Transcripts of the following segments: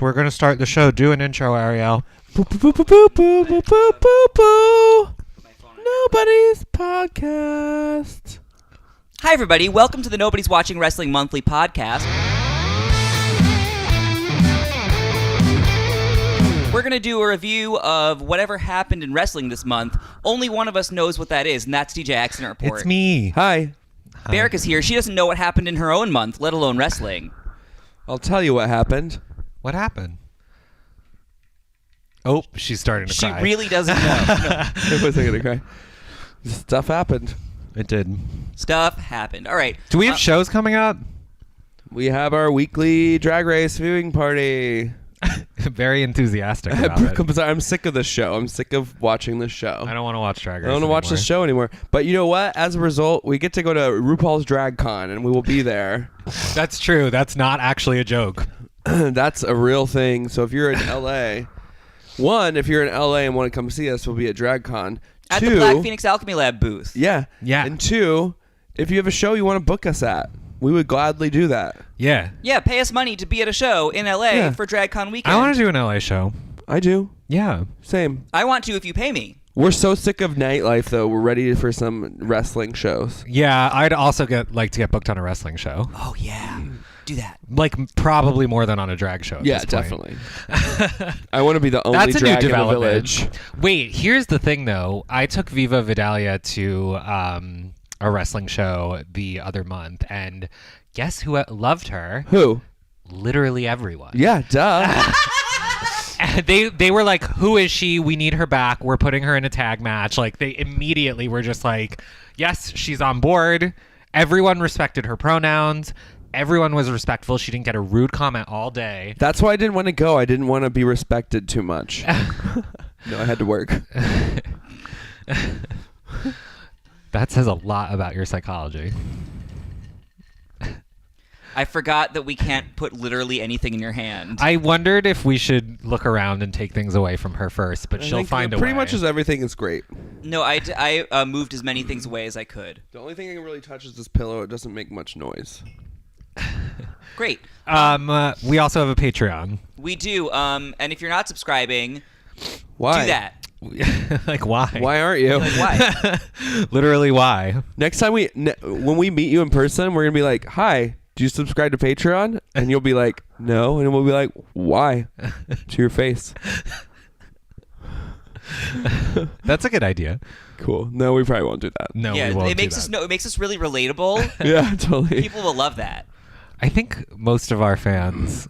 We're going to start the show. Do an intro, Ariel. Nobody's podcast. Hi, everybody. Welcome to the Nobody's Watching Wrestling Monthly podcast. We're going to do a review of whatever happened in wrestling this month. Only one of us knows what that is, and that's DJ Accident Report. It's me. Hi. Berica's here. She doesn't know what happened in her own month, let alone wrestling. I'll tell you what happened. What happened? Oh, she's starting to cry. She really doesn't know. I wasn't going to cry. Stuff happened. It did. Stuff happened. All right. Do we have shows coming up? We have our weekly drag race viewing party. Very enthusiastic about it. I'm sick of this show. I'm sick of watching this show. I don't want to watch Drag Race I don't want to watch this show anymore. But you know what? As a result, we get to go to RuPaul's Drag Con, and we will be there. That's true. That's not actually a joke. That's a real thing. So if you're in LA, if you're in LA and want to come see us, we'll be at Drag Con. At the Black Phoenix Alchemy Lab booth. Yeah. Yeah. And two, if you have a show you want to book us at, we would gladly do that. Yeah. Yeah, pay us money to be at a show in LA for Drag Con weekend. I want to do an LA show. I do. Yeah. Same. I want to if you pay me. We're so sick of nightlife, though. We're ready for some wrestling shows. Yeah, I'd also like to get booked on a wrestling show. Oh, yeah. Do that. Like, probably more than on a drag show at Yeah, this point. definitely. I want to be the only That's a drag new in the development. village. Wait, here's the thing, though. I took Viva Vidalia to a wrestling show the other month, and guess who loved her? Who? Literally everyone. Yeah, duh. They were like, who is she? We need her back. We're putting her in a tag match. Like, they immediately were just like, yes, she's on board. Everyone respected her pronouns. Everyone was respectful. She didn't get a rude comment all day. That's why I didn't want to go. I didn't want to be respected too much. No, I had to work. That says a lot about your psychology. I forgot that we can't put literally anything in your hand. I wondered if we should look around and take things away from her first, but she'll find a way. Pretty much as everything is great. No, I moved as many things away as I could. The only thing I can really touch is this pillow. It doesn't make much noise. Great. We also have a Patreon. We do. And if you're not subscribing, Why? do that. Like, why? Why aren't you? Like, why? Literally, why? Next time when we meet you in person, we're going to be like, hi, do you subscribe to Patreon? And you'll be like, no. And we'll be like, why? To your face. That's a good idea. Cool. No, we probably won't do that. No, Yeah, we won't it makes do us that. it makes us really relatable. Yeah, totally. People will love that. I think most of our fans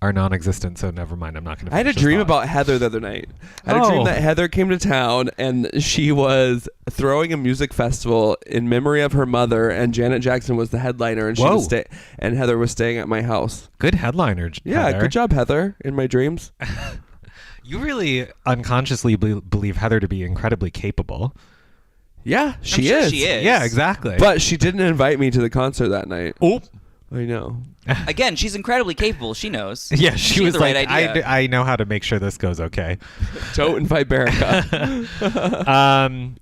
are non-existent, so never mind. I'm not going to. I had a dream about Heather the other night. I had a dream that Heather came to town and she was throwing a music festival in memory of her mother, and Janet Jackson was the headliner, and and Heather was staying at my house. Good headliner. Yeah, Heather. good job, Heather. In my dreams. You really unconsciously believe Heather to be incredibly capable. Yeah, she sure is. she is. Yeah, exactly. But she didn't invite me to the concert that night. Oh. I know. Again, she's incredibly capable. She knows. Yeah, she was had the like, right idea. I know how to make sure this goes okay. Don't invite Berica.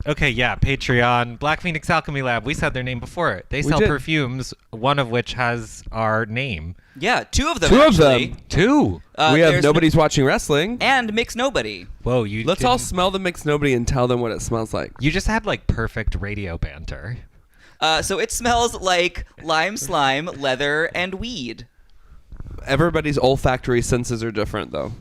Okay, yeah, Patreon. Black Phoenix Alchemy Lab. We said their name before it. They sell did. perfumes, one of which has our name. Yeah, two of them. Two of actually. them. Two. We have There's Nobody's Watching Wrestling. and Mix Nobody. Whoa, you Let's all smell the Mixed Nobody and tell them what it smells like. You just had like perfect radio banter. So it smells like lime slime, leather, and weed. Everybody's olfactory senses are different, though.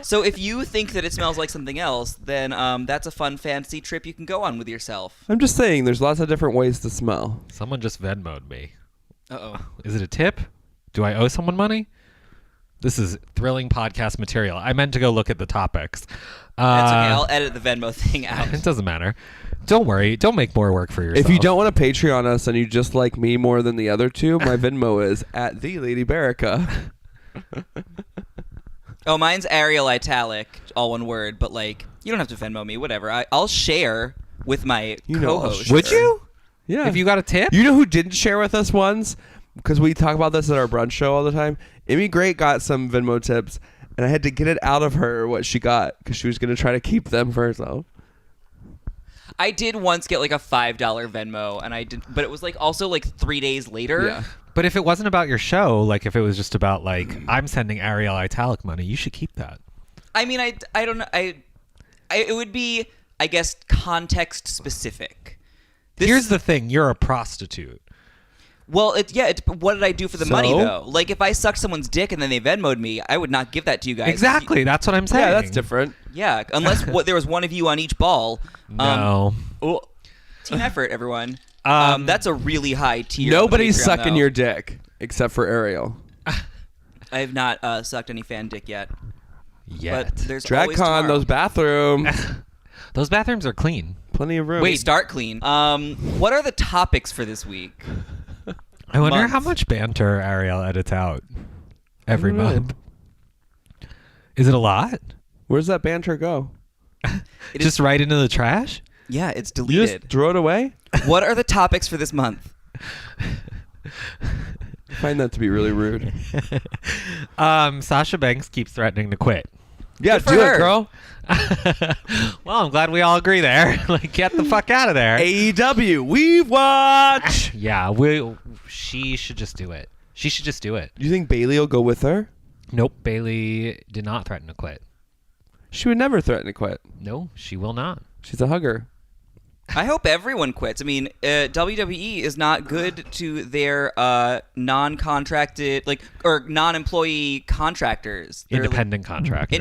So if you think that it smells like something else, then that's a fun fancy trip you can go on with yourself. I'm just saying, there's lots of different ways to smell. Someone just Venmo'd me. Uh-oh. Is it a tip? Do I owe someone money? This is thrilling podcast material. I meant to go look at the topics. That's okay. I'll edit the Venmo thing out. It doesn't matter. Don't worry. Don't make more work for yourself. If you don't want to Patreon us and you just like me more than the other two, my Venmo is at the Lady Berica. Oh, mine's Ariel Italic, all one word, but like, you don't have to Venmo me, whatever. I'll share with my co-host. Would you? Yeah. If you got a tip? You know who didn't share with us once? Because we talk about this at our brunch show all the time. Emmy Great got some Venmo tips, and I had to get it out of her what she got because she was going to try to keep them for herself. I did once get like a $5 Venmo, and I did, but it was like also like 3 days later. Yeah. But if it wasn't about your show, like if it was just about like I'm sending Ariel Italic money, you should keep that. I mean, I don't know. It would be, I guess, context specific. Here's the thing: you're a prostitute. Well, what did I do for the money though? Like, if I sucked someone's dick and then they Venmo'd me, I would not give that to you guys. Exactly. That's what I'm saying. Yeah, that's different. Yeah, unless there was one of you on each ball. No. Team effort, everyone. That's a really high tier. Nobody's Patreon, sucking though. your dick except for Ariel. I have not sucked any fan dick yet. Yet. But there's always DragCon, tomorrow. those bathrooms. Those bathrooms are clean. Plenty of room. Wait, start clean. What are the topics for this week? I wonder Month. how much banter Ariel edits out every I don't know. month. Is it a lot? Where's that banter go? Just right into the trash? Yeah, it's You deleted. just throw it away? What are the topics for this month? I find that to be really rude. Sasha Banks keeps threatening to quit. Yeah, Good for do her. it, girl. Well, I'm glad we all agree there. Like, get the fuck out of there. AEW, we watch. Yeah, she should just do it. She should just do it. Do you think Bailey will go with her? Nope, Bailey did not threaten to quit. She would never threaten to quit. No, she will not. She's a hugger. I hope everyone quits. I mean, WWE is not good to their non-contracted, or non-employee contractors. They're, Independent contractors.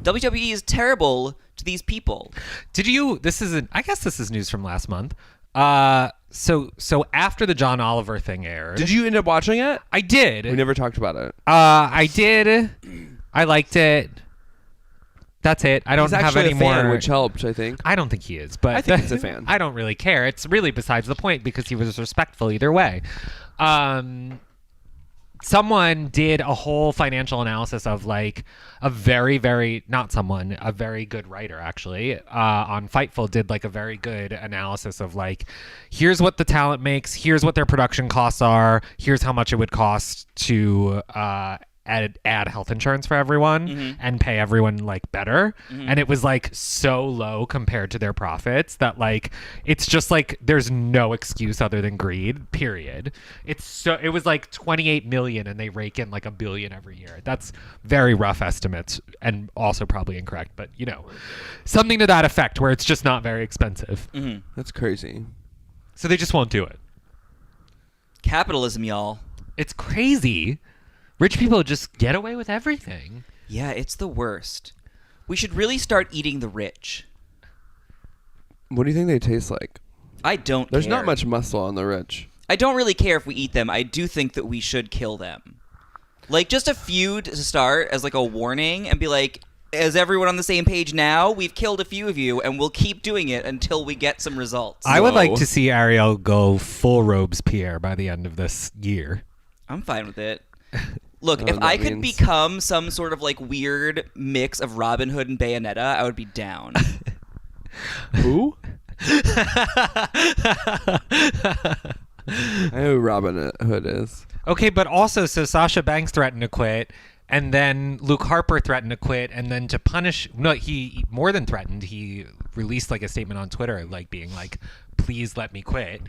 WWE is terrible to these people. Did you? I guess this is news from last month. So after the John Oliver thing aired, Did you end up watching it? I did. We never talked about it. I did. I liked it. That's it. I don't He's have actually any a fan, more. which helped, I think. I don't think he is, but I think he's a fan. I don't really care. It's really besides the point because he was respectful either way. Someone did a whole financial analysis of like a very good writer actually on Fightful did like a very good analysis of like, here's what the talent makes, here's what their production costs are, here's how much it would cost to add health insurance for everyone and pay everyone like better. And it was like so low compared to their profits that like it's just like there's no excuse other than greed, period. It was like 28 million and they rake in like $1 billion every year. That's very rough estimates and also probably incorrect, but you know, something to that effect where it's just not very expensive. That's crazy. So they just won't do it. Capitalism, y'all. It's crazy. Rich people just get away with everything. Yeah, it's the worst. We should really start eating the rich. What do you think they taste like? I don't There's care. not much muscle on the rich. I don't really care if we eat them. I do think that we should kill them. Like, just a few to start as like a warning and be like, is everyone on the same page now? We've killed a few of you and we'll keep doing it until we get some results. I would Whoa. like to see Ariel go full Robespierre by the end of this year. I'm fine with it. Look, I if don't know what I that could means. become some sort of like weird mix of Robin Hood and Bayonetta, I would be down. Who? I know who Robin Hood is. Okay, but also, so Sasha Banks threatened to quit, and then Luke Harper threatened to quit, and then to punish, no, he more than threatened, he released like a statement on Twitter, like being like, please let me quit.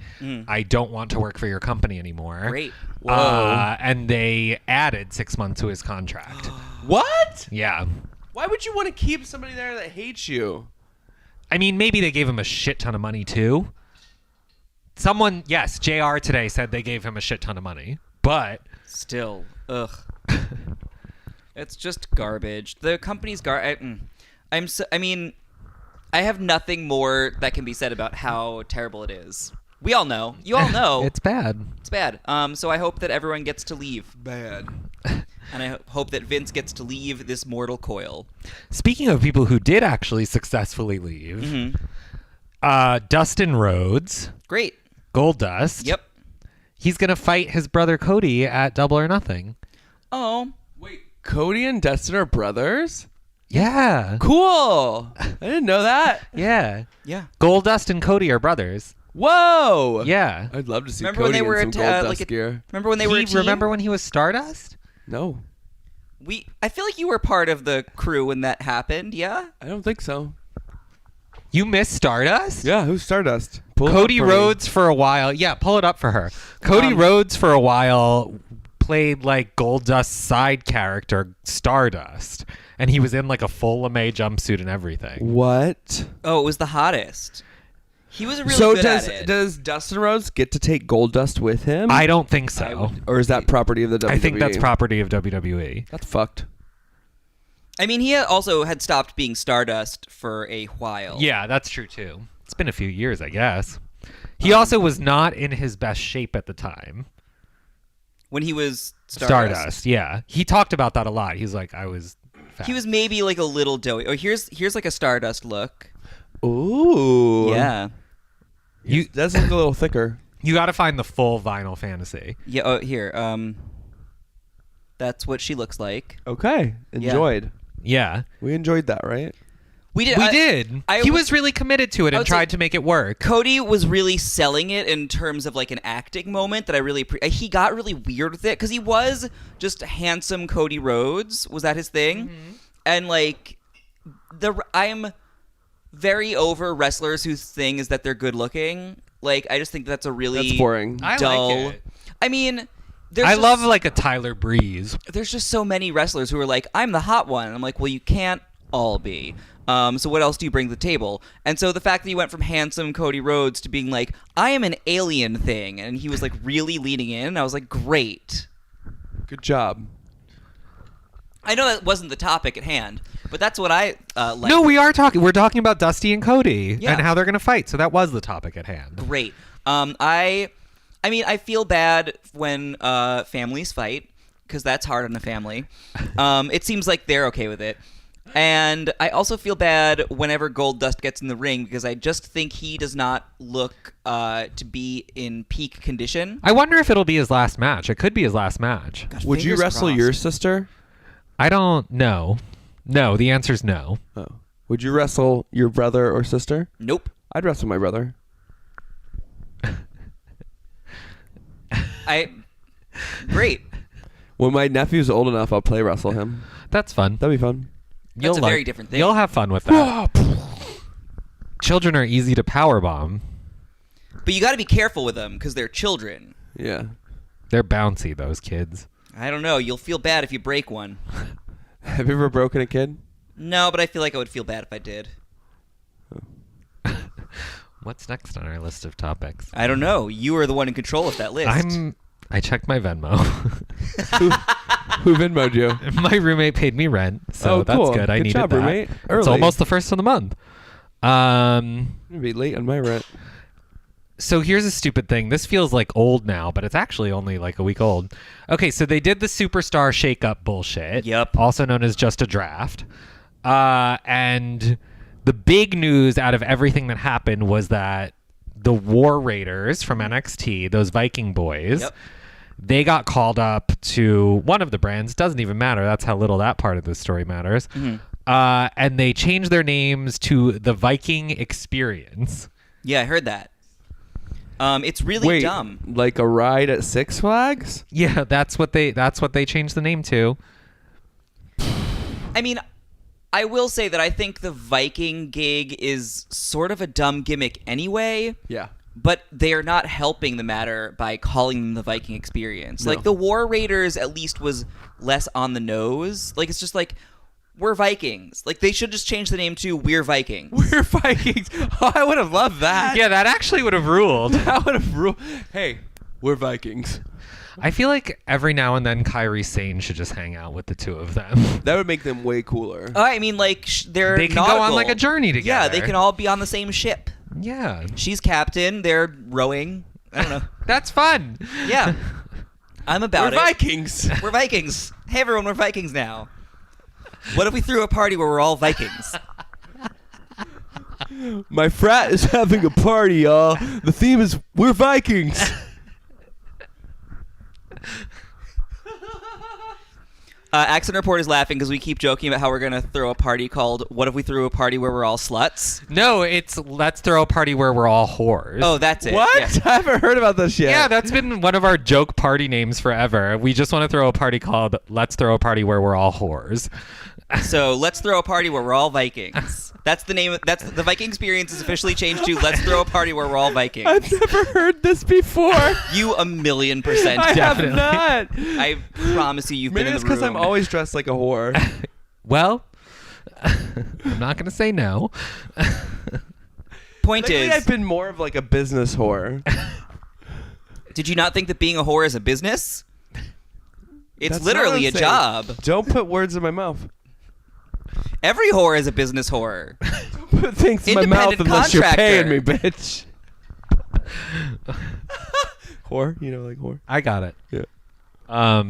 I don't want to work for your company anymore. Great. Whoa. And they added 6 months to his contract. What? Yeah. Why would you want to keep somebody there that hates you? I mean, maybe they gave him a shit ton of money too. Someone, yes, JR today said they gave him a shit ton of money, but Still, ugh. It's just garbage. The company's I mean, I have nothing more that can be said about how terrible it is. We all know. You all know. it's bad. It's bad. So I hope that everyone gets to leave. Bad. And I hope that Vince gets to leave this mortal coil. Speaking of people who did actually successfully leave, Dustin Rhodes, Great. Gold Dust. Yep. He's going to fight his brother Cody at Double or Nothing. Oh. Wait, Cody and Dustin are brothers? Yeah. Cool. I didn't know that. Yeah. Yeah. Gold Dust and Cody are brothers. Whoa. Yeah. I'd love to see Remember when Cody they were in some at, Gold like Dust a- gear. Remember when they were a team? Remember when he was Stardust? No, I feel like you were part of the crew when that happened, yeah? I don't think so. You miss Stardust? Yeah, who's Stardust? Pull it up Cody for me. Rhodes for a while. Yeah, pull it up for her. Cody Rhodes for a while played like Goldust's side character, Stardust. And he was in like a full lame jumpsuit and everything. What? Oh, it was the hottest. He was really So good at it. does Dustin Rhodes get to take Goldust with him? I don't think so. Or is that property of the WWE? I think that's property of WWE. That's fucked. I mean, he also had stopped being Stardust for a while. Yeah, that's true too. It's been a few years, I guess. He also was not in his best shape at the time. When he was Stardust. Yeah. He talked about that a lot. He's like, I was fat. He was maybe like a little doughy. Oh, here's like a Stardust look. Ooh. Yeah. You does look a little thicker. You got to find the full Vinyl Fantasy. Yeah. Oh, here. That's what she looks like. Okay. Enjoyed. Yeah. We enjoyed that, right? We did. We did. He was really committed to it and tried to make it work. Cody was really selling it in terms of like an acting moment that I really he got really weird with it because he was just handsome Cody Rhodes. Was that his thing? Mm-hmm. And like I'm very over wrestlers whose thing is that they're good looking. Like I just think that's a really That's boring. I dull. like it. I mean, I love like a Tyler Breeze. There's just so many wrestlers who are like, I'm the hot one. And I'm like, well, you can't all be. So what else do you bring to the table? And so the fact that he went from handsome Cody Rhodes to being like, I am an alien thing, and he was like really leaning in. I was like, great. Good job. I know that wasn't the topic at hand, but that's what I like. No, we're talking about Dusty and Cody Yeah. and how they're going to fight. So that was the topic at hand. Great. I mean, I feel bad when families fight because that's hard on a family. It seems like they're okay with it. And I also feel bad whenever Goldust gets in the ring because I just think he does not look to be in peak condition. I wonder if it'll be his last match. It could be his last match. God, Would you fingers wrestle crossed. your sister? I don't know. No, the answer's no. Oh. Would you wrestle your brother or sister? Nope. I'd wrestle my brother. Great. When my nephew's old enough, I'll play wrestle him. That's fun. That'd be fun. That's a very different thing. You'll have fun with that. Children are easy to powerbomb. But you got to be careful with them because they're children. Yeah. They're bouncy, those kids. I don't know. You'll feel bad if you break one. Have you ever broken a kid? No, but I feel like I would feel bad if I did. What's next on our list of topics? I don't know. You are the one in control of that list. I checked my Venmo. Who Venmo'd you? My roommate paid me rent, so that's cool. good. I Good needed job, that. roommate. It's Early. almost the first of the month. I'm gonna be late on my rent. So here's a stupid thing. This feels like old now, but it's actually only like a week old. Okay, so they did the Superstar Shakeup bullshit. Yep. Also known as just a draft. And the big news out of everything that happened was that the War Raiders from NXT, those Viking boys, Yep. they got called up to one of the brands. Doesn't even matter. That's how little that part of the story matters. Mm-hmm. And they changed their names to the Viking Experience. Yeah, I heard that. It's really Wait, dumb. like a ride at Six Flags? Yeah, that's what they changed the name to. I mean, I will say that I think the Viking gig is sort of a dumb gimmick anyway. Yeah. But they are not helping the matter by calling them the Viking Experience. No. Like, the War Raiders at least was less on the nose. Like, it's just like, we're Vikings. Like, they should just change the name to We're Vikings. We're Vikings. Oh, I would have loved that. Yeah, that actually would have ruled. That would have ruled. Hey, we're Vikings. I feel like every now and then Kairi Sane should just hang out with the two of them. That would make them way cooler. I mean, like, they're They can go on nautical. like a journey together. Yeah, they can all be on the same ship. Yeah. She's captain. They're rowing. I don't know. That's fun. Yeah. I'm about We're it. Vikings. We're Vikings. Hey, everyone, we're Vikings now. What if we threw a party where we're all Vikings? My frat is having a party, y'all. The theme is we're Vikings. Accent Report is laughing because we keep joking about how we're going to throw a party called What If We Threw a Party Where We're All Sluts? No, it's let's throw a party where we're all whores. Oh, that's it. What? Yeah. I haven't heard about this yet. Yeah, that's been one of our joke party names forever. We just want to throw a party called Let's Throw a Party Where We're All Whores. So let's throw a party where we're all Vikings. That's the name. That's the Viking Experience is officially changed to Let's Throw a Party Where We're All Vikings. I've never heard this before. You 1,000,000% I definitely. have not. I promise you, you've Maybe been in it's the room. because I'm always dressed like a whore. Well, I'm not going to say no. Point Lately, is, I've been more of like a business whore. did you not think that being a whore is a business? It's That's literally not a what I'm job. saying. Don't put words in my mouth. Every whore is a business whore. Don't put things in my mouth Independent unless you're paying contractor. me, bitch. Whore? You know, like whore? I got it. Yeah.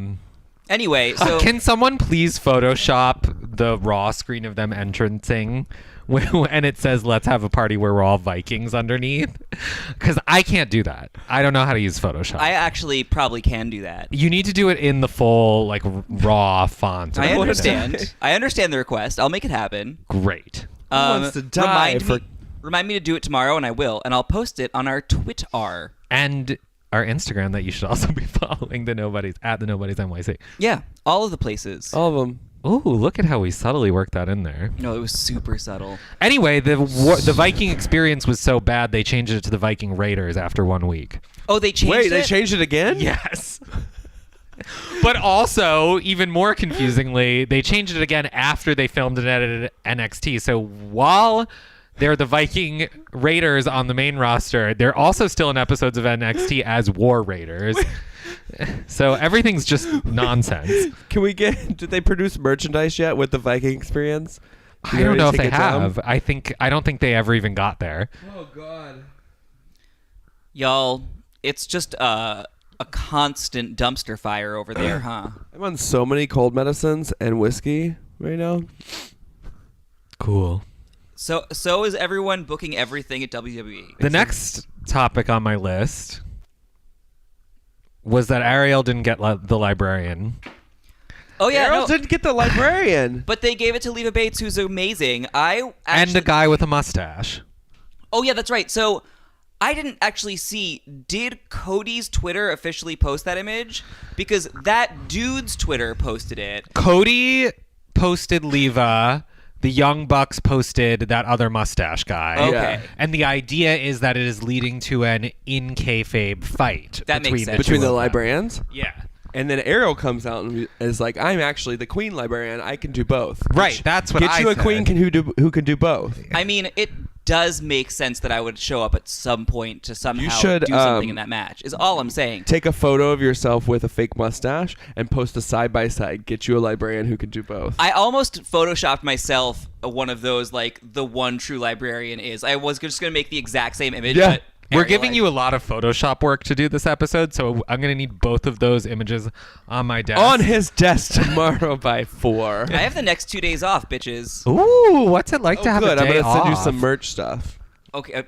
Anyway, so Can someone please Photoshop the Raw screen of them entrancing and it says, let's have a party where we're all Vikings underneath? Because I can't do that. I don't know how to use Photoshop. I actually probably can do that. You need to do it in the full, like, Raw font. I or understand. I understand the request. I'll make it happen. Great. Who wants to die Remind me to do it tomorrow, and I will. And I'll post it on our Twitter. And our Instagram that you should also be following, the Nobodies, at the Nobodies NYC. Yeah, all of the places. All of them. Ooh, look at how we subtly worked that in there. No, it was super subtle. Anyway, the Viking Experience was so bad they changed it to the Viking Raiders after 1 week. Oh, they changed Wait, it? they changed it again? Yes. But also, even more confusingly, they changed it again after they filmed and edited NXT. So while they're the Viking Raiders on the main roster, they're also still in episodes of NXT as War Raiders. So everything's just nonsense. Can we get? Did they produce merchandise yet with the Viking Experience? I don't know if they have. I don't think they ever even got there. Oh God. Y'all, it's just a constant dumpster fire over there, huh? I'm on so many cold medicines and whiskey right now. Cool. So is everyone booking everything at WWE? The next topic on my list was that Ariel didn't get the librarian. Oh yeah, Errol no, didn't get the librarian. but they gave it to Leva Bates, who's amazing. And the guy with a mustache. Oh yeah, that's right. So I didn't actually see. Did Cody's Twitter officially post that image? Because that dude's Twitter posted it. Cody posted Leva. The Young Bucks posted that other mustache guy. Okay. Yeah. And the idea is that it is leading to an in kayfabe fight That makes between sense. Between two the of them. librarians? Yeah. And then Ariel comes out and is like, I'm actually the queen librarian. I can do both. Right, that's what Get I you a said. queen who can do both. I mean, it does make sense that I would show up at some point to somehow should, do something in that match. Is all I'm saying. Take a photo of yourself with a fake mustache and post a side by side. Get you a librarian who can do both. I almost photoshopped myself one of those, like, the one true librarian is. I was just going to make the exact same image, Yeah. but We're Ariel, giving you a lot of Photoshop work to do this episode, so I'm going to need both of those images on my desk. On his desk tomorrow by 4. I have the next 2 days off, bitches. Ooh, what's it like to have good. a I'm day gonna send you off? some merch stuff. Okay.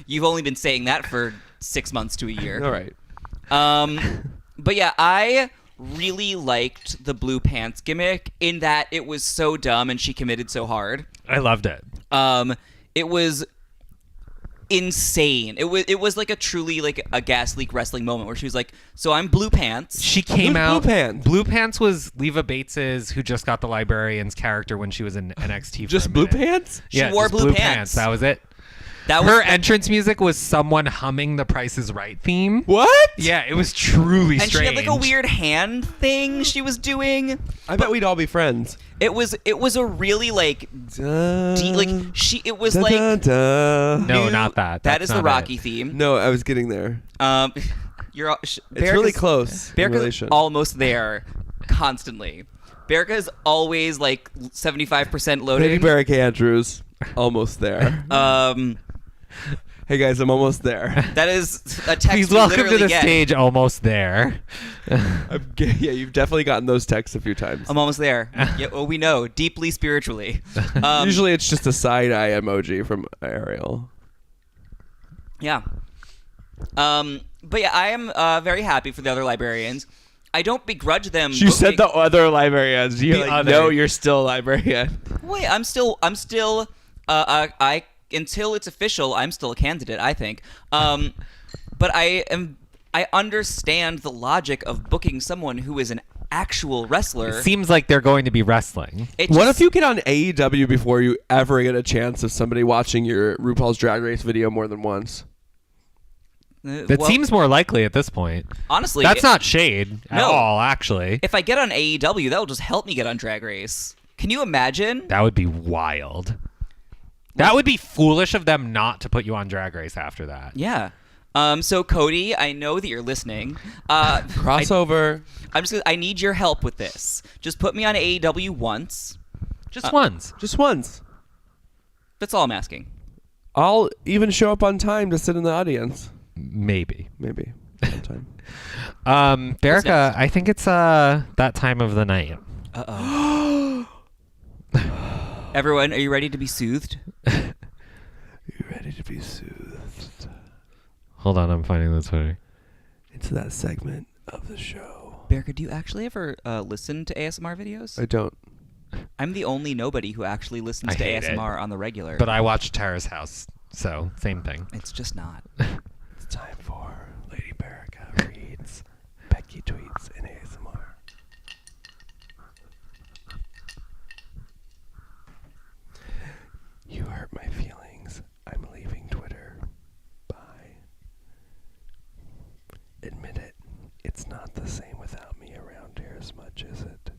You've only been saying that for 6 months to a year. All right. But yeah, I really liked the blue pants gimmick in that it was so dumb and she committed so hard. I loved it. It was insane. It was like a truly like a gas leak wrestling moment where she was like, "So I'm blue pants." She came Who's out. Blue Pants? Blue Pants was Leva Bates's, who just got the librarian's character when she was in NXT. For Just a blue minute. pants? She Yeah, wore just blue pants. That was it. That was Her entrance music was someone humming the Price is Right theme. What? Yeah, it was truly and strange. she had like a weird hand thing she was doing. I bet we'd all be friends. It was a really like it was like No, new- not that. That That's is the not Rocky it. theme. No, I was getting there. You're It's really close in Berica's relation. almost there constantly. Berica's always like 75% loaded. Baby Barrick Andrews, almost there. Hey guys, I'm almost there. That is a text Please we welcome to literally the get. stage. Almost there. Yeah, you've definitely gotten those texts a few times. I'm almost there. Yeah, well, we know deeply spiritually. Usually it's just a side eye emoji from Ariel. Yeah. But yeah, I am very happy for the other librarians. I don't begrudge them. You said the booking- other librarians. You're The like, other. no, you're still a librarian. Wait, I'm still. I until it's official, I'm still a candidate. I think. But I understand the logic of booking someone who is an actual wrestler. It seems like they're going to be wrestling. What if you get on AEW before you ever get a chance of somebody watching your RuPaul's Drag Race video more than once? That seems more likely at this point. Honestly, that's not shade at all, actually. If I get on AEW, that will just help me get on Drag Race. Can you imagine? That would be wild. That would be foolish of them not to put you on Drag Race after that. Yeah. So Cody, I know that you're listening. Crossover. I need your help with this. Just put me on AEW once. Just once. Just once. That's all I'm asking. I'll even show up on time to sit in the audience. Maybe. Sometime. Berica, I think it's that time of the night. Uh-oh. Everyone, are you ready to be soothed? Are you ready to be soothed? Hold on, I'm finding the Twitter. It's that segment of the show. Berica, do you actually ever listen to ASMR videos? I don't. I'm the only nobody who actually listens to ASMR on the regular. But I watch Terrace House, so same thing. It's just not. It's time for Lady Berica reads Becky tweets in ASMR. You hurt my feelings. I'm leaving Twitter. Bye. Admit it. It's not the same without me around here as much, is it?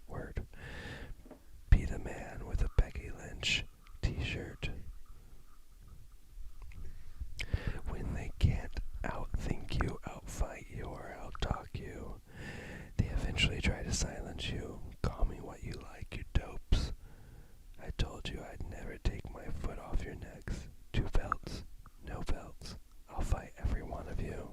Word. Be the man with a Becky Lynch t-shirt. When they can't outthink you, outfight you, or outtalk you, they eventually try to silence you. Call me what you like, you dopes. I told you I'd never take my foot off your necks. 2 belts, no belts. I'll fight every one of you.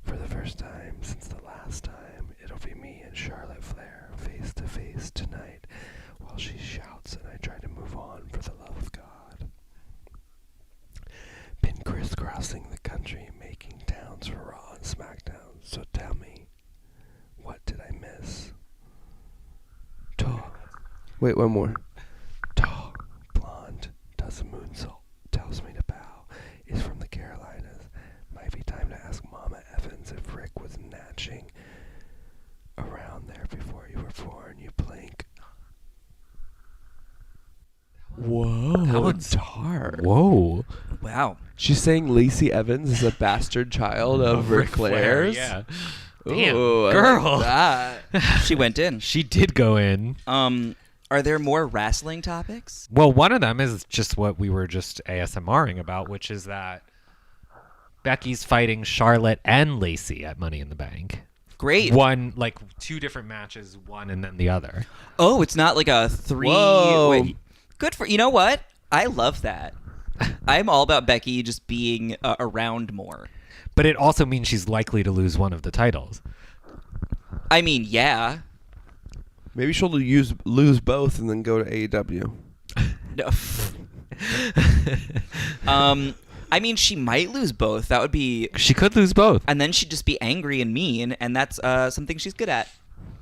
For the first time since the last time, it'll be me and Charlotte Flair face to face tonight while she shouts and I try to move on for the love of God. Been crisscrossing the country making towns for Raw and SmackDown, so tell me, what did I miss? Tall. Wait, one more. Tall, blonde, does a moonsault, tells me to bow, is from the Carolinas. Might be time to ask Mama Evans if Rick was natching around there before you were born, you blink. Whoa, That was hard. Whoa. Wow. She's saying Lacey Evans is a bastard child of Ric Flair's? Yeah. Damn, Ooh, girl. I like that. She went in. She did go in. Are there more wrestling topics? Well, one of them is just what we were just ASMRing about, which is that Becky's fighting Charlotte and Lacey at Money in the Bank. Great. One, like 2 different matches, one and then the other. Oh, it's not like a 3. Whoa. Wait. Good for you. Know what? I love that. I'm all about Becky just being around more. But it also means she's likely to lose one of the titles. I mean, yeah. Maybe she'll lose both and then go to AEW. No. I mean, she might lose both. That would be. She could lose both. And then she'd just be angry and mean, and that's something she's good at.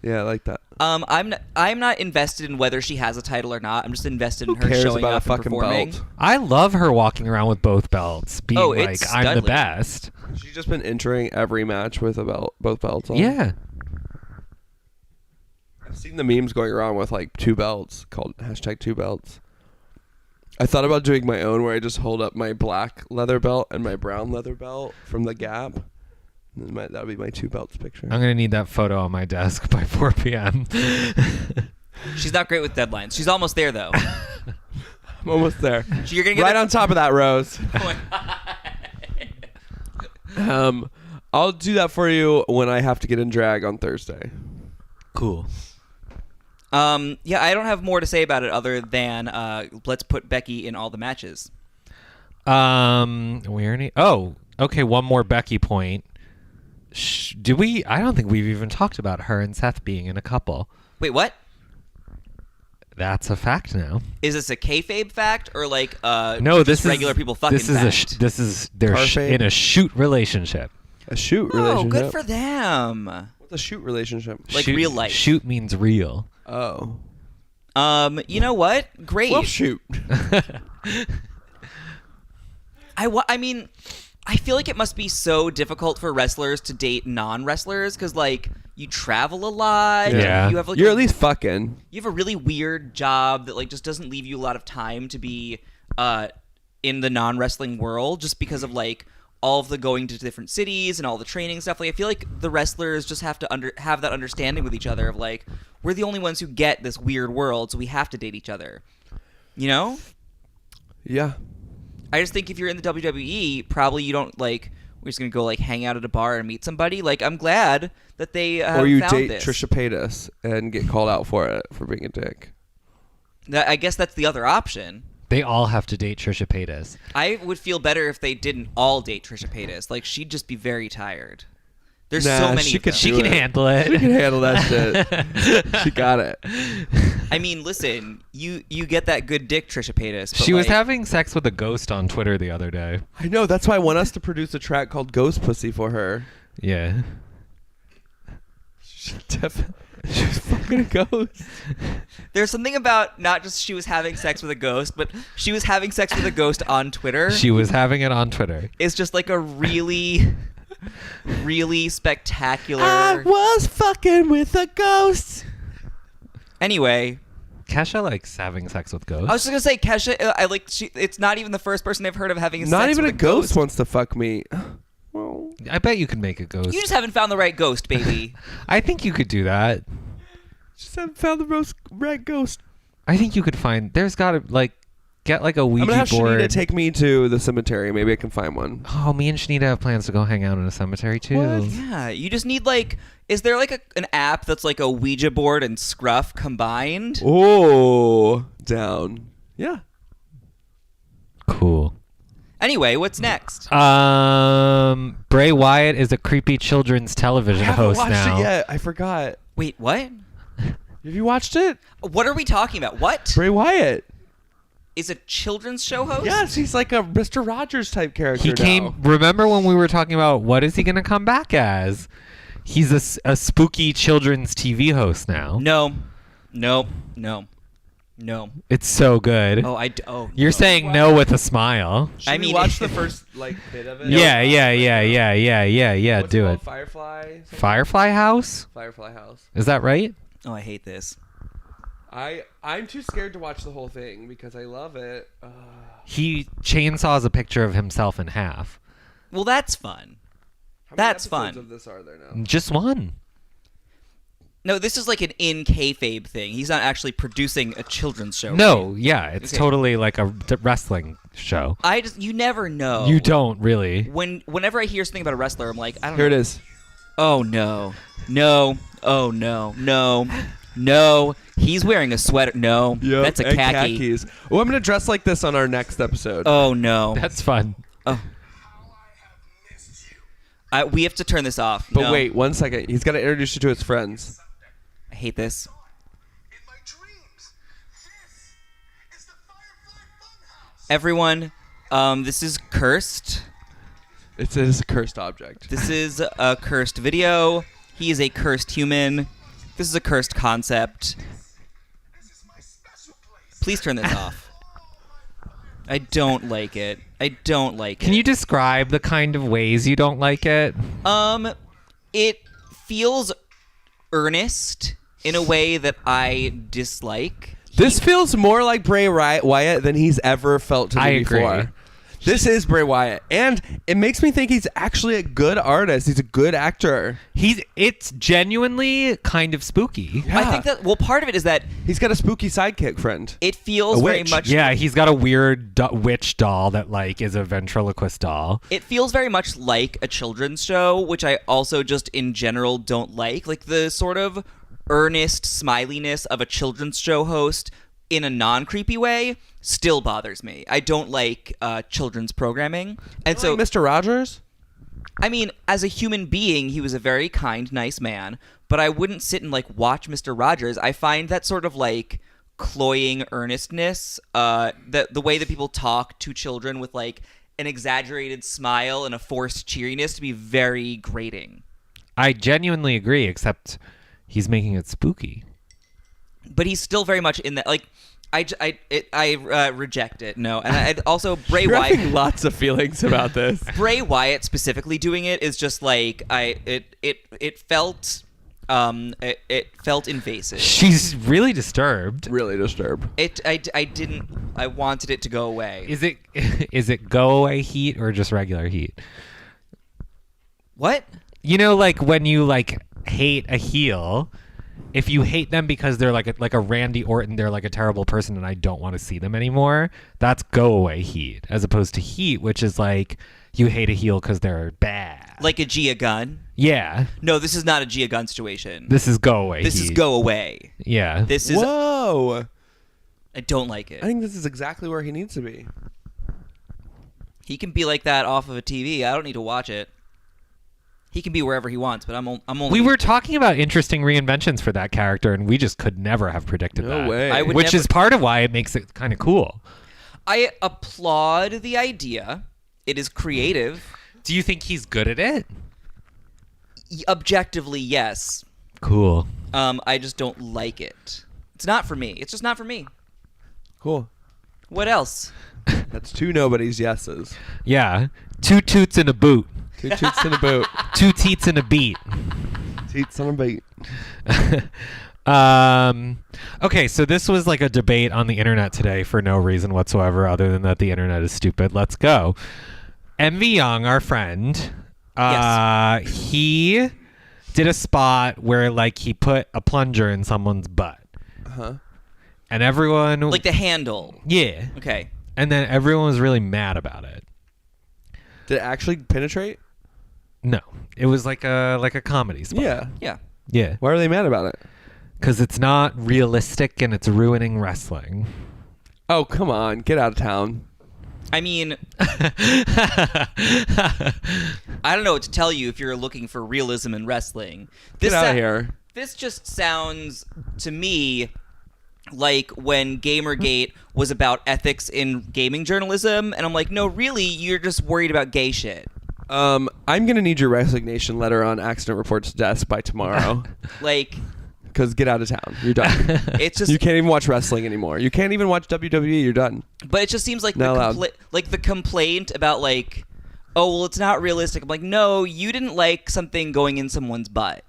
Yeah, I like that. I'm not invested in whether she has a title or not. I'm just invested in Who her cares showing about up a fucking and performing. belt? I love her walking around with both belts, being like, it's I'm the studly. best. She's just been entering every match with a belt, both belts on. Yeah. I've seen the memes going around with like 2 belts called #2 belts. I thought about doing my own where I just hold up my black leather belt and my brown leather belt from the Gap. And that would be my 2 belts picture. I'm going to need that photo on my desk by 4 p.m. She's not great with deadlines. She's almost there, though. I'm almost there. You're gonna get Right that- on top of that, Rose. Oh my God. I'll do that for you when I have to get in drag on Thursday. Cool. Yeah, I don't have more to say about it other than let's put Becky in all the matches. Okay, one more Becky point. Do we? I don't think we've even talked about her and Seth being in a couple. Wait, what? That's a fact now. Is this a kayfabe fact or like No, just this is regular people fucking This is fact? they're Carfade? in a shoot relationship. A shoot Oh, relationship. good for them. What's a shoot relationship? Like Shoot- real life. Shoot means real. Oh. You know what? Great. Well, shoot. I mean, I feel like it must be so difficult for wrestlers to date non-wrestlers because, like, you travel a lot. Yeah. You have, like, You're at least fucking. You have a really weird job that, like, just doesn't leave you a lot of time to be in the non-wrestling world just because of, like, all of the going to different cities and all the training stuff. Like, I feel like the wrestlers just have to have that understanding with each other of, like, we're the only ones who get this weird world, so we have to date each other. You know? Yeah. I just think if you're in the WWE, probably you don't, like, we're just going to go, like, hang out at a bar and meet somebody. Like, I'm glad that they have Or you found date this. Trisha Paytas and get called out for it, for being a dick. I guess that's the other option. They all have to date Trisha Paytas. I would feel better if they didn't all date Trisha Paytas. Like, she'd just be very tired. There's Nah, so many she of could them. She do can it. handle it. She can handle that shit. She got it. I mean, listen, you get that good dick, Trisha Paytas. But She was like, having sex with a ghost on Twitter the other day. I know. That's why I want us to produce a track called Ghost Pussy for her. Yeah. She was fucking a ghost. There's something about not just she was having sex with a ghost, but she was having sex with a ghost on Twitter. She was having it on Twitter. It's just like a really, really spectacular. I was fucking with a ghost. Anyway, Kesha likes having sex with ghosts. I was just gonna say Kesha. I like. It's not even the first person I've heard of having Not sex even with a ghost wants to fuck me. Well, I bet you could make a ghost. You just haven't found the right ghost, baby. I think you could do that. just haven't found the right ghost. I think you could find. There's got to like get like a Ouija I'm gonna have board. Shanita take me to the cemetery. Maybe I can find one. Oh, me and Shanita have plans to go hang out in a cemetery too. What? Yeah, you just need like. Is there like an app that's like a Ouija board and Scruff combined? Oh, down. Yeah. Cool. Anyway, what's next? Bray Wyatt is a creepy children's television I haven't host watched now. it yet. I forgot. Wait, what? Have you watched it? What are we talking about? What Bray Wyatt. is a children's show host? Yes, he's like a Mr. Rogers type character. He came. now. Remember when we were talking about what is he going to come back as? He's a spooky children's TV host now. No. It's so good. no. You're saying no with a smile. Should I we mean- watch the first like bit of it? Yeah. What's Do called? it. Firefly. something? Firefly House? Firefly House. Is that right? Oh, I hate this. I'm too scared to watch the whole thing because I love it. He chainsaws a picture of himself in half. Well, that's fun. How many That's episodes fun. of this are there now? Just one. No, this is like an in kayfabe thing. He's not actually producing a children's show. No, yeah, it's Okay. totally like a wrestling show. You never know. You don't really. Whenever I hear something about a wrestler, I'm like, I don't Here know. it is. Oh no. Oh no. He's wearing a sweater. No. That's a and khaki. khakis. Oh, I'm gonna dress like this on our next episode. Oh no. That's fun. Oh. We have to turn this off. but No. wait, 1 second. He's got to introduce you to his friends. I hate this. In my dreams, this is the Firefly Funhouse. Everyone, this is cursed. It is a cursed object. This is a cursed video. He is a cursed human. This is a cursed concept. This is my special place. Please turn this off. I don't like it. Can you describe the kind of ways you don't like it? It feels earnest in a way that I dislike. This feels more like Bray Wyatt than he's ever felt to me I agree. before. This is Bray Wyatt, and it makes me think he's actually a good artist. He's a good actor. It's genuinely kind of spooky. Yeah. I think that part of it is that He's got a spooky sidekick friend. it feels A very witch. much Yeah, he's got a weird witch doll that like is a ventriloquist doll. It feels very much like a children's show, which I also just in general don't like. Like the sort of earnest smiliness of a children's show host in a non-creepy way still bothers me. I don't like children's programming. And so, Like Mr. Rogers? I mean, as a human being, he was a very kind, nice man, but I wouldn't sit and like watch Mr. Rogers. I find that sort of like cloying earnestness, the way that people talk to children with like an exaggerated smile and a forced cheeriness to be very grating. I genuinely agree, except he's making it spooky. But he's still very much in that, like, I reject it. No, and I also Bray You're Wyatt. having lots of feelings about this. Bray Wyatt specifically doing it is just like it felt invasive. She's really disturbed. Really disturbed. I wanted it to go away. Is it go away heat or just regular heat? What? You know, like when you like hate a heel, if you hate them because they're like a Randy Orton, they're like a terrible person and I don't want to see them anymore, that's go away heat, as opposed to heat, which is like you hate a heel because they're bad. Like a Gia Gunn? Yeah. No, this is not a Gia Gunn situation. This is go away This heat. is go away. Yeah. This is. Whoa. I don't like it. I think this is exactly where he needs to be. He can be like that off of a TV. I don't need to watch it. He can be wherever he wants, but I'm only. We were talking about interesting reinventions for that character, and we just could never have predicted No that. way. Which is part of why it makes it kind of cool. I applaud the idea. It is creative. Do you think he's good at it? Objectively, yes. Cool. I just don't like it. It's not for me. It's just not for me. Cool. What else? That's two nobody's yeses. Yeah. 2 toots and a boot. 2 toots in a boot. 2 teats and a beat. Teats on a beat. Okay, so this was like a debate on the internet today for no reason whatsoever other than that the internet is stupid. Let's go. MV Young, our friend, he did a spot where like he put a plunger in someone's butt. Uh-huh. And everyone Like the handle. yeah. Okay. And then everyone was really mad about it. Did it actually penetrate? No. It was like a comedy spot. Yeah. Yeah. Yeah. Why are they mad about it? Cuz it's not realistic and it's ruining wrestling. Oh, come on. Get out of town. I mean, I don't know what to tell you if you're looking for realism in wrestling. Get out of here. This just sounds to me like when Gamergate was about ethics in gaming journalism, and I'm like, no, really, you're just worried about gay shit. I'm going to need your resignation letter on Accident Report's desk by tomorrow. Like, Because get out of town. You're done. it's just, You can't even watch wrestling anymore. You can't even watch WWE. You're done. but it just seems like Not allowed. the complaint about like, oh, well, it's not realistic. I'm like, no, you didn't like something going in someone's butt.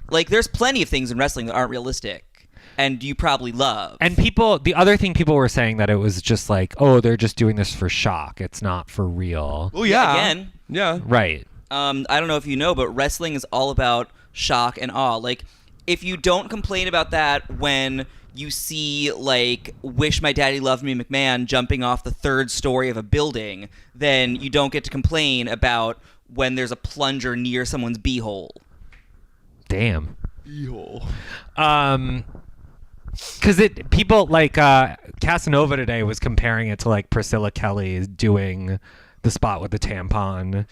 Like, there's plenty of things in wrestling that aren't realistic, and you probably love. And the other thing people were saying that it was just like, oh, they're just doing this for shock. It's not for real. Well, yeah. Again. Yeah. Right. I don't know if you know, but wrestling is all about shock and awe. Like, if you don't complain about that when you see, like, Wish My Daddy Loved Me McMahon jumping off the 3rd story of a building, then you don't get to complain about when there's a plunger near someone's beehole. Damn. Beehole. Because people like Casanova today was comparing it to like Priscilla Kelly doing the spot with the tampon.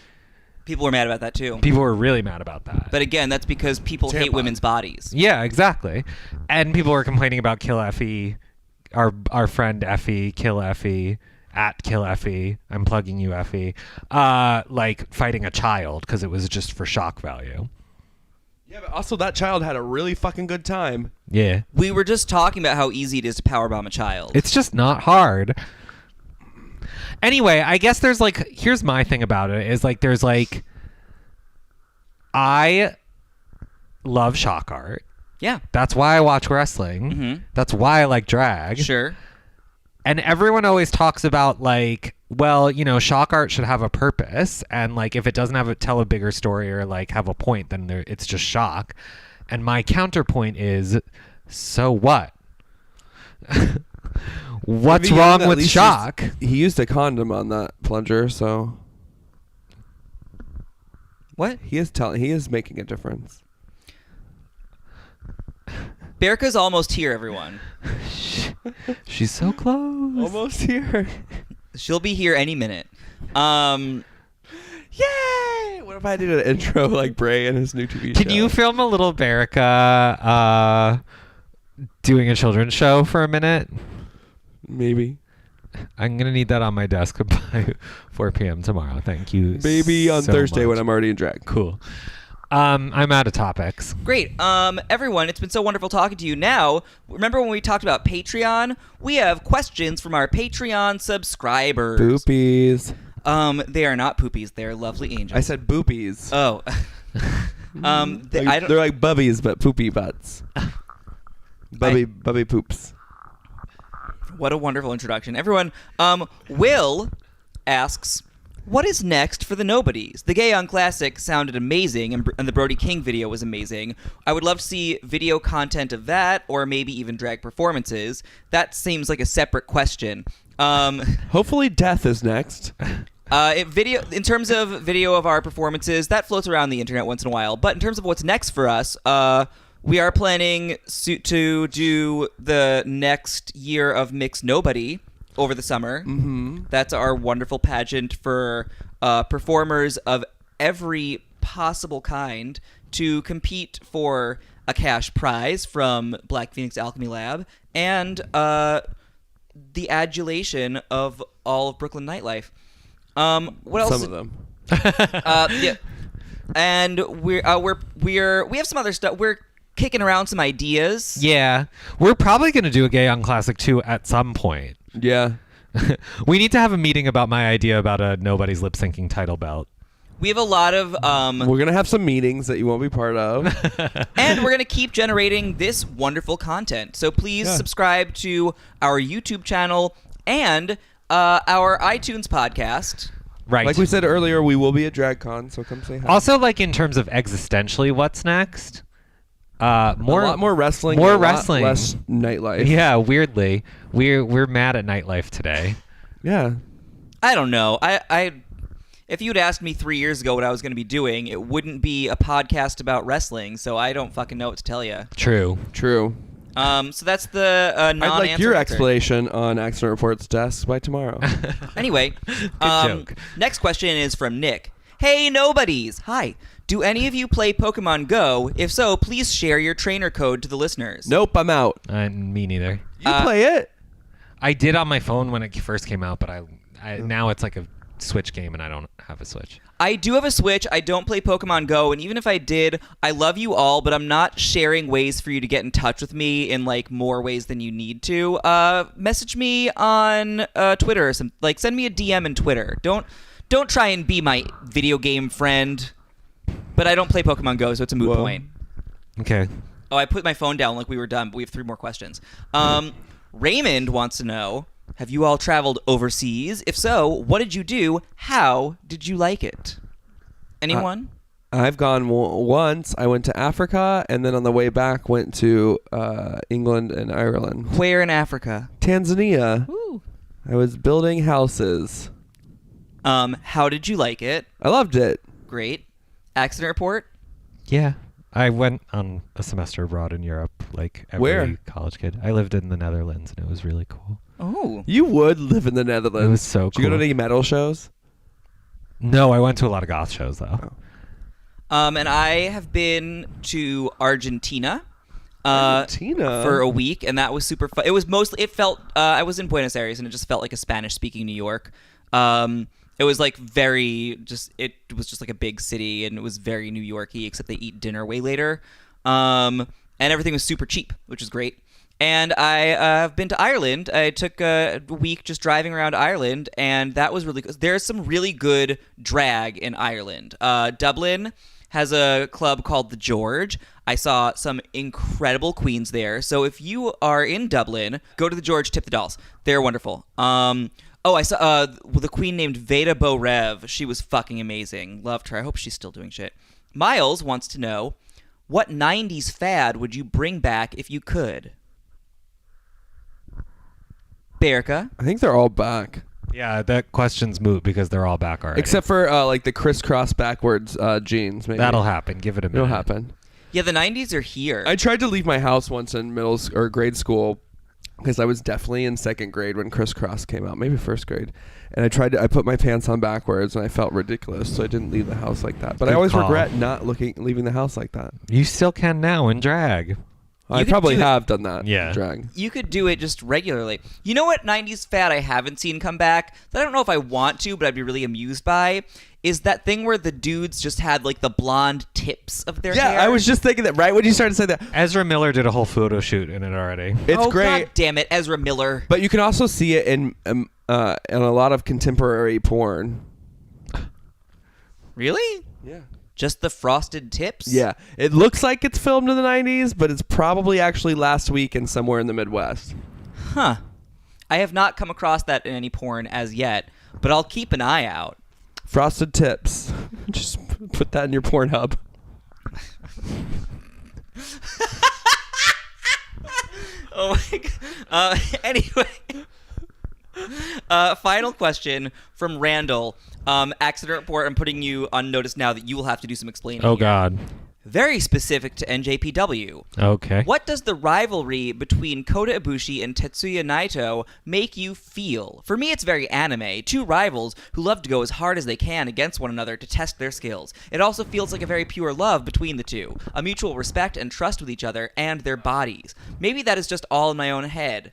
People were mad about that, too. People were really mad about that. But again, that's because people hate Tampon. women's bodies. Yeah, exactly. And people were complaining about Kill Effie, our friend Effie, Kill Effie, at Kill Effie. I'm plugging you, Effie. Like fighting a child because it was just for shock value. Yeah, but also that child had a really fucking good time. Yeah. We were just talking about how easy it is to powerbomb a child. It's just not hard. Anyway, I guess there's like, here's my thing about it is like, there's like, I love shock art. Yeah. That's why I watch wrestling. Mhm. That's why I like drag. Sure. And everyone always talks about like, well, you know, shock art should have a purpose. And like, if it doesn't tell a bigger story or like have a point, then it's just shock. And my counterpoint is, so what? What's Maybe wrong at with least shock? He used a condom on that plunger, so What? he is making a difference. Berka's almost here, everyone. She's so close. Almost here. She'll be here any minute. Yay! What if I did an intro like Bray and his new TV show? Can you film a little Berka doing a children's show for a minute? Maybe. I'm going to need that on my desk by 4 p.m. tomorrow. Thank you. Maybe on so Thursday much. when I'm already in drag. Cool. I'm out of topics. Great. Everyone, it's been so wonderful talking to you. Now, remember when we talked about Patreon? We have questions from our Patreon subscribers. Boopies. They are not poopies. They are lovely angels. I said boopies. Oh. They're like bubbies, but poopy butts. Bubby poops. What a wonderful introduction. Everyone, Will asks, what is next for the Nobodies? The Gay on Classic sounded amazing, and the Brody King video was amazing. I would love to see video content of that, or maybe even drag performances. That seems like a separate question. Hopefully Death is next. In terms of video of our performances, that floats around the internet once in a while. But in terms of what's next for us, we are planning to do the next year of Mixed Nobody over the summer. Mm-hmm. That's our wonderful pageant for performers of every possible kind to compete for a cash prize from Black Phoenix Alchemy Lab and the adulation of all of Brooklyn nightlife. What else? Some of them. Yeah. And we have some other stuff. We're kicking around some ideas. Yeah. We're probably going to do a Gay on Classic 2 at some point. Yeah. We need to have a meeting about my idea about a nobody's lip syncing title belt. We have a lot of We're gonna have some meetings that you won't be part of. and we're gonna keep generating this wonderful content. So please subscribe to our YouTube channel and our iTunes podcast. Right. Like we said earlier, we will be at DragCon, so come say hi. Also, like in terms of existentially, what's next? A lot more wrestling. More and a lot wrestling. less nightlife. Yeah, weirdly, we're mad at nightlife today. Yeah. I don't know. I if you'd asked me 3 years ago what I was going to be doing, it wouldn't be a podcast about wrestling. So I don't fucking know what to tell you. True. So that's the non-answer. I'd like your answer. explanation on Accident Report's desk by tomorrow. Anyway, joke. Next question is from Nick. Hey, nobodies. Hi. Do any of you play Pokemon Go? If so, please share your trainer code to the listeners. Nope, I'm out. Me neither. You play it? I did on my phone when it first came out, but I now it's like a Switch game, and I don't have a Switch. I do have a Switch. I don't play Pokemon Go, and even if I did, I love you all, but I'm not sharing ways for you to get in touch with me in like more ways than you need to. Message me on Twitter or something. Like send me a DM in Twitter. Don't try and be my video game friend. But I don't play Pokemon Go, so it's a moot point. Okay. Oh, I put my phone down like we were done, but we have 3 more questions. Raymond wants to know, have you all traveled overseas? If so, what did you do? How did you like it? Anyone? I've gone once. I went to Africa, and then on the way back went to England and Ireland. Where in Africa? Tanzania. Ooh. I was building houses. How did you like it? I loved it. Great. Accident report? Yeah. I went on a semester abroad in Europe, like every Where? college kid. I lived in the Netherlands, and it was really cool. Oh. You would live in the Netherlands. It was so Did you go cool. to any metal shows? No, I went to a lot of goth shows, though. And I have been to Argentina. Argentina? For a week, and that was super fun. It was mostly, it felt, I was in Buenos Aires, and it just felt like a Spanish-speaking New York. It was like it was just like a big city, and it was very New York-y, except they eat dinner way later. And everything was super cheap, which is great. And I have been to Ireland. I took a week just driving around Ireland, and that was really good. There's some really good drag in Ireland. Dublin has a club called The George. I saw some incredible queens there. So if you are in Dublin, go to The George, tip the dolls. They're wonderful. I saw the queen named Veda Borev. She was fucking amazing. Loved her. I hope she's still doing shit. Miles wants to know, what 90s fad would you bring back if you could? Bearka? I think they're all back. Yeah, that question's moot because they're all back already. Except for like the crisscross backwards jeans. Maybe. That'll happen. Give it a minute. It'll happen. Yeah, the 90s are here. I tried to leave my house once in or grade school because I was definitely in 2nd grade when crisscross came out, maybe 1st grade. And I put my pants on backwards and I felt ridiculous, so I didn't leave the house like that. But I Good always call. regret not leaving the house like that. You still can now in drag. I could probably do it- have done that. Yeah. Drag. You could do it just regularly. You know what 90s fad I haven't seen come back that I don't know if I want to, but I'd be really amused by, is that thing where the dudes just had like the blonde tips of their hair. Yeah, I was just thinking that right when you started saying that. Ezra Miller did a whole photo shoot in it already. It's oh, great. God damn it, Ezra Miller. But you can also see it in a lot of contemporary porn. Really? Yeah. Just the frosted tips? Yeah. It looks like it's filmed in the 90s, but it's probably actually last week and somewhere in the Midwest. Huh. I have not come across that in any porn as yet, but I'll keep an eye out. Frosted tips. Just put that in your Pornhub. Oh my god. Anyway. Final question from Randall. Accident report. I'm putting you on notice now that you will have to do some explaining. Oh here. God. Very specific to NJPW. Okay. What does the rivalry between Kota Ibushi and Tetsuya Naito make you feel? For me, it's very anime. Two rivals who love to go as hard as they can against one another to test their skills. It also feels like a very pure love between the two, a mutual respect and trust with each other and their bodies. Maybe that is just all in my own head.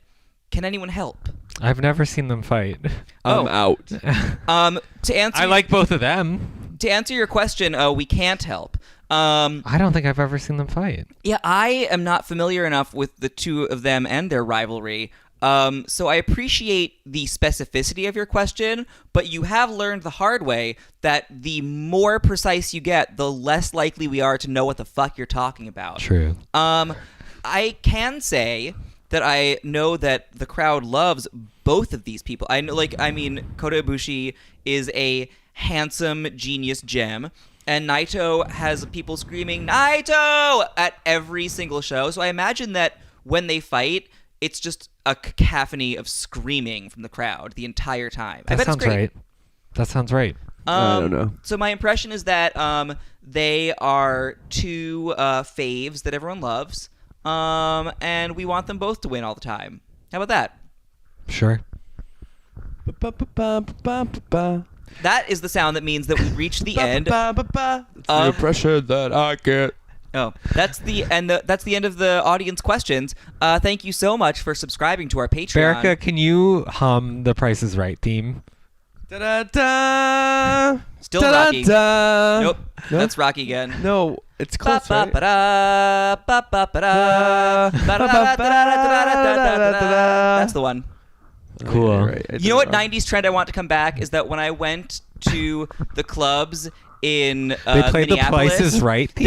Can anyone help? I've never seen them fight. I'm out. To answer, I like both of them. to answer your question, we can't help. I don't think I've ever seen them fight. Yeah, I am not familiar enough with the two of them and their rivalry. So I appreciate the specificity of your question, but you have learned the hard way that the more precise you get, the less likely we are to know what the fuck you're talking about. True. I can say that I know that the crowd loves both of these people. I know, Kota Ibushi is a handsome genius gem, and Naito has people screaming "Naito" at every single show. So I imagine that when they fight, it's just a cacophony of screaming from the crowd the entire time. I That bet it's sounds great. right. That sounds right. I don't know. So my impression is that they are two faves that everyone loves, and we want them both to win all the time. How about that? Sure. That is the sound that means that we've reached the end. The pressure that I get. Oh, that's the end. That's the end of the audience questions. Thank you so much for subscribing to our Patreon. Berica, can you hum the Price is Right theme? Da-da-da. Still Rocky. Da-da-da. Nope, that's Rocky again. No, it's close, right? That's the one. Cool. Okay, right. I You know what did it wrong. 90s trend I want to come back is that when I went to the clubs in They played the Minneapolis, Price is Right theme?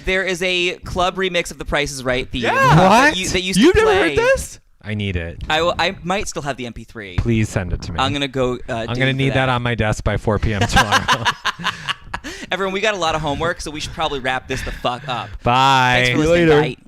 there is a club remix of the Price is Right theme. Yeah. What? That used You've to never play. heard this? I need it. I might still have the MP3. Please send it to me. I'm gonna go. I'm gonna need that on my desk by 4 p.m. tomorrow. Everyone, we got a lot of homework, so we should probably wrap this the fuck up. Bye. Thanks for See you listening. later. Bye.